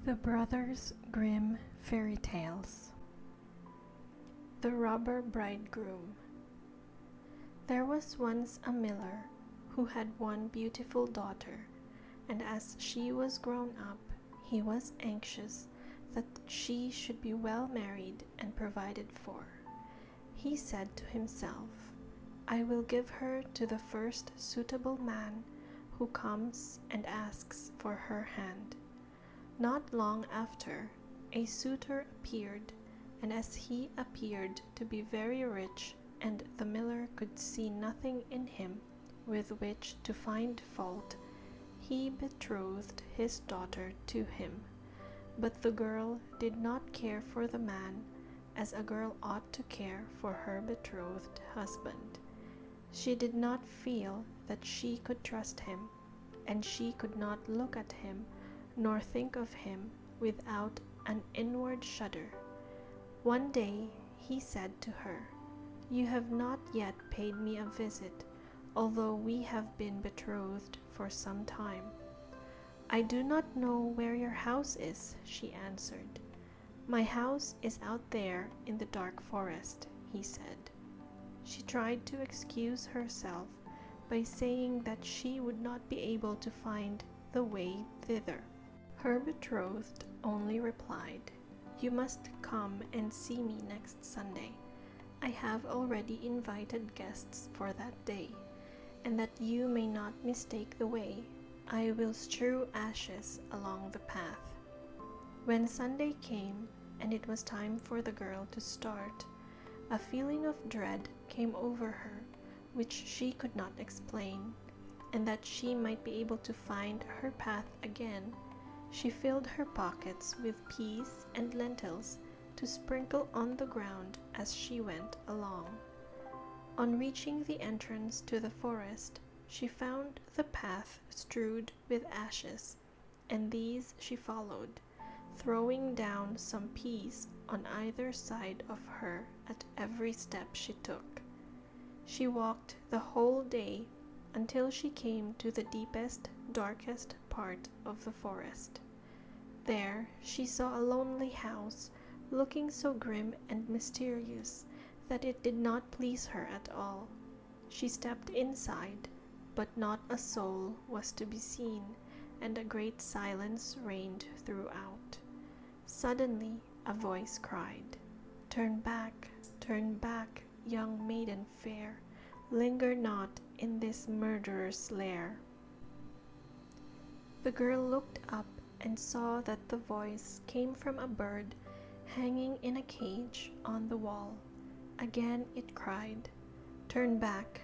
The Brothers Grimm Fairy Tales. The Robber Bridegroom. There was once a miller who had one beautiful daughter, and as she was grown up, he was anxious that she should be well married and provided for. He said to himself, "I will give her to the first suitable man who comes and asks for her hand." Not long after, a suitor appeared, and as he appeared to be very rich, and the miller could see nothing in him with which to find fault, he betrothed his daughter to him. But the girl did not care for the man as a girl ought to care for her betrothed husband. She did not feel that she could trust him, and she could not look at him nor think of him without an inward shudder. One day he said to her, "You have not yet paid me a visit, although we have been betrothed for some time." "I do not know where your house is," she answered. "My house is out there in the dark forest," he said. She tried to excuse herself by saying that she would not be able to find the way thither. Her betrothed only replied, "You must come and see me next Sunday. I have already invited guests for that day, and that you may not mistake the way, I will strew ashes along the path." When Sunday came and it was time for the girl to start, a feeling of dread came over her which she could not explain, and that she might be able to find her path again, she filled her pockets with peas and lentils to sprinkle on the ground as she went along. On reaching the entrance to the forest, she found the path strewed with ashes, and these she followed, throwing down some peas on either side of her at every step she took. She walked the whole day until she came to the deepest, darkest part of the forest. There she saw a lonely house, looking so grim and mysterious that it did not please her at all. She stepped inside, but not a soul was to be seen, and a great silence reigned throughout. Suddenly a voice cried, turn back, young maiden fair, linger not in this murderer's lair." The girl looked up and saw that the voice came from a bird hanging in a cage on the wall. Again it cried, turn back,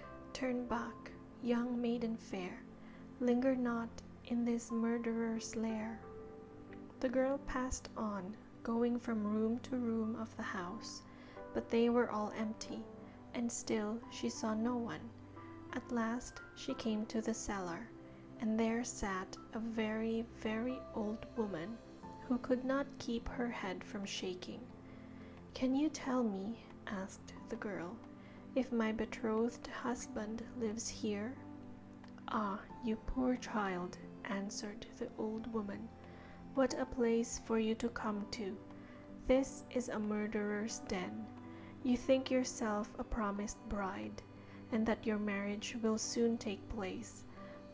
young maiden fair, linger not in this murderer's lair." The girl passed on, going from room to room of the house, but they were all empty, and still she saw no one. At last she came to the cellar, and there sat a very, very old woman who could not keep her head from shaking. "Can you tell me," asked the girl, "if my betrothed husband lives here?" "Ah, you poor child," answered the old woman, "what a place for you to come to! This is a murderer's den. You think yourself a promised bride, and that your marriage will soon take place,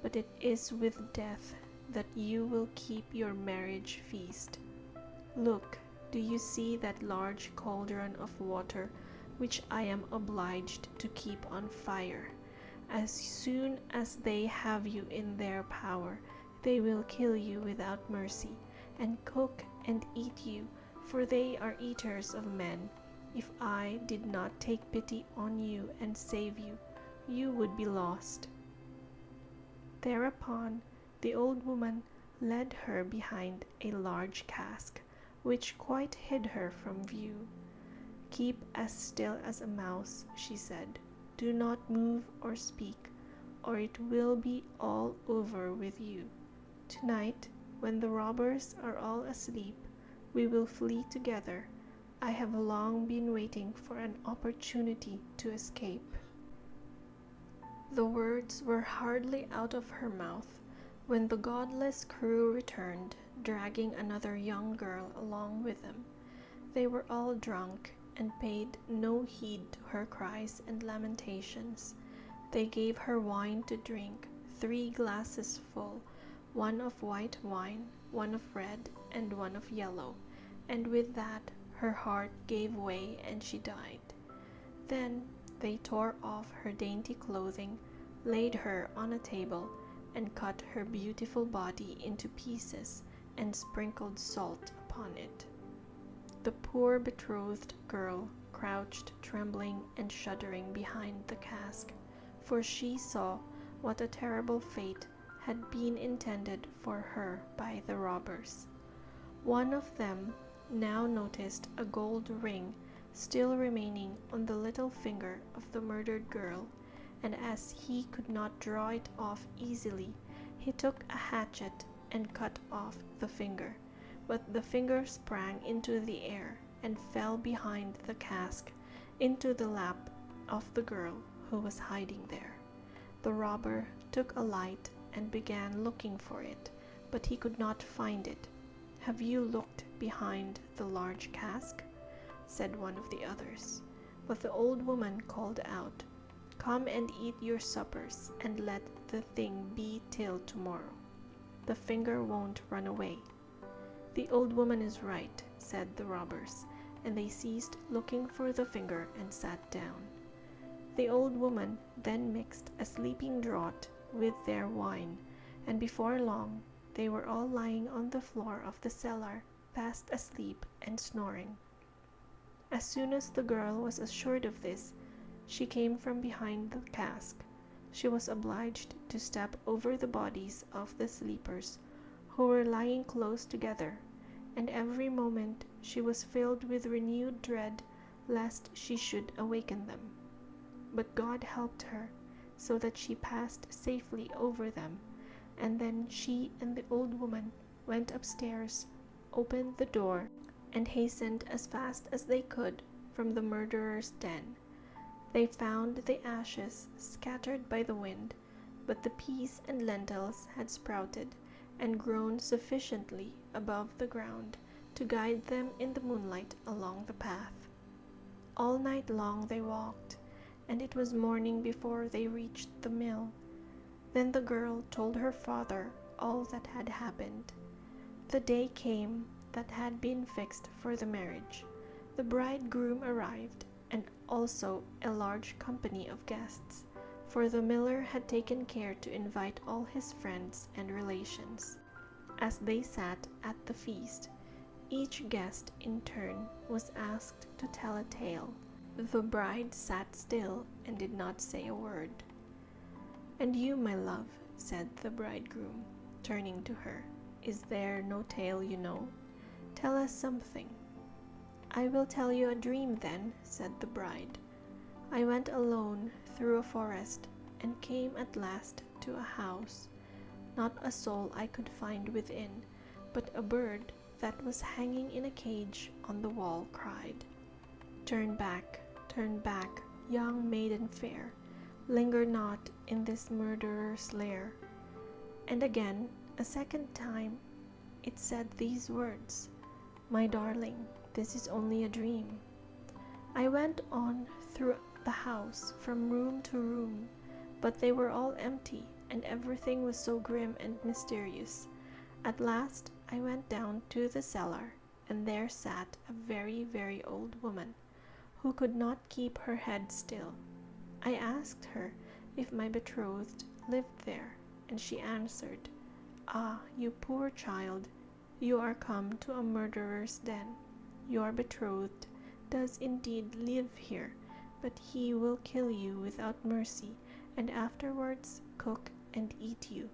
but it is with death that you will keep your marriage feast. Look, do you see that large cauldron of water which I am obliged to keep on fire? As soon as they have you in their power, they will kill you without mercy, and cook and eat you, for they are eaters of men. If I did not take pity on you and save you, you would be lost." Thereupon the old woman led her behind a large cask, which quite hid her from view. "Keep as still as a mouse," she said. "Do not move or speak, or it will be all over with you. Tonight, when the robbers are all asleep, we will flee together. I have long been waiting for an opportunity to escape." The words were hardly out of her mouth When the godless crew returned, dragging another young girl along with them, they were all drunk and paid no heed to her cries and lamentations. They gave her wine to drink, 3 glasses full, one of white wine, one of red, and one of yellow, and with that her heart gave way and she died. Then they tore off her dainty clothing, laid her on a table, and cut her beautiful body into pieces and sprinkled salt upon it. The poor betrothed girl crouched trembling and shuddering behind the cask, for she saw what a terrible fate had been intended for her by the robbers. One of them now noticed a gold ring still remaining on the little finger of the murdered girl, and as he could not draw it off easily, he took a hatchet and cut off the finger. But the finger sprang into the air and fell behind the cask into the lap of the girl who was hiding there. The robber took a light and began looking for it, but he could not find it. "Have you looked behind the large cask?" said one of the others. But the old woman called out, "Come and eat your suppers, and let the thing be till tomorrow. The finger won't run away." "The old woman is right," said the robbers, and they ceased looking for the finger and sat down. The old woman then mixed a sleeping draught with their wine, and before long they were all lying on the floor of the cellar, fast asleep and snoring. As soon as the girl was assured of this, she came from behind the cask. She was obliged to step over the bodies of the sleepers, who were lying close together, and every moment she was filled with renewed dread lest she should awaken them. But God helped her, so that she passed safely over them, and then she and the old woman went upstairs, opened the door, and hastened as fast as they could from the murderer's den. They found the ashes scattered by the wind, but the peas and lentils had sprouted and grown sufficiently above the ground to guide them in the moonlight along the path. All night long they walked, and it was morning before they reached the mill. Then the girl told her father all that had happened. The day came that had been fixed for the marriage. The bridegroom arrived, and also a large company of guests, for the miller had taken care to invite all his friends and relations. As they sat at the feast, each guest in turn was asked to tell a tale. The bride sat still and did not say a word. "And you, my love," said the bridegroom, turning to her, "is there no tale you know? Tell us something." "I will tell you a dream then," said the bride. "I went alone through a forest and came at last to a house. Not a soul I could find within, but a bird that was hanging in a cage on the wall cried, 'Turn back, young maiden fair, linger not in this murderer's lair.' And again, a second time, it said these words, 'My darling, this is only a dream.' I went on through the house from room to room, but they were all empty, and everything was so grim and mysterious. At last I went down to the cellar, and there sat a very, very old woman, who could not keep her head still. I asked her if my betrothed lived there, and she answered, 'Ah, you poor child, you are come to a murderer's den. Your betrothed does indeed live here, but he will kill you without mercy, and afterwards cook and eat you.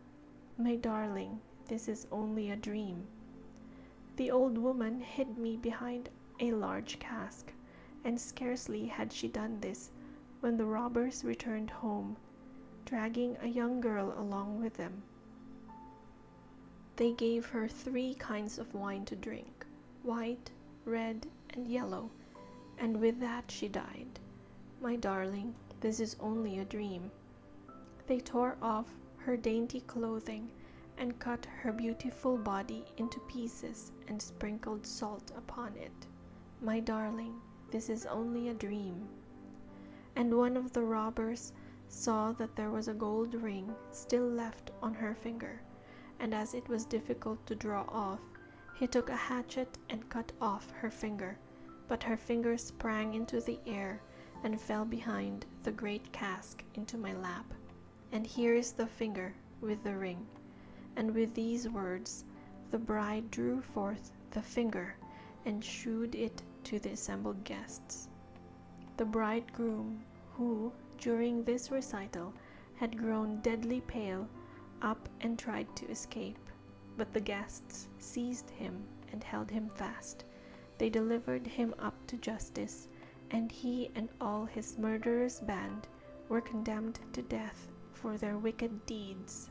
My darling, this is only a dream.' The old woman hid me behind a large cask, and scarcely had she done this when the robbers returned home, dragging a young girl along with them. They gave her 3 kinds of wine to drink, white, red, and yellow, and with that she died. My darling, this is only a dream. They tore off her dainty clothing and cut her beautiful body into pieces and sprinkled salt upon it. My darling, this is only a dream. And one of the robbers saw that there was a gold ring still left on her finger, and as it was difficult to draw off, he took a hatchet and cut off her finger, but her finger sprang into the air and fell behind the great cask into my lap. And here is the finger with the ring. And with these words, the bride drew forth the finger and shewed it to the assembled guests. The bridegroom, who, during this recital, had grown deadly pale, up and tried to escape, but the guests seized him and held him fast. They delivered him up to justice, and he and all his murderous band were condemned to death for their wicked deeds.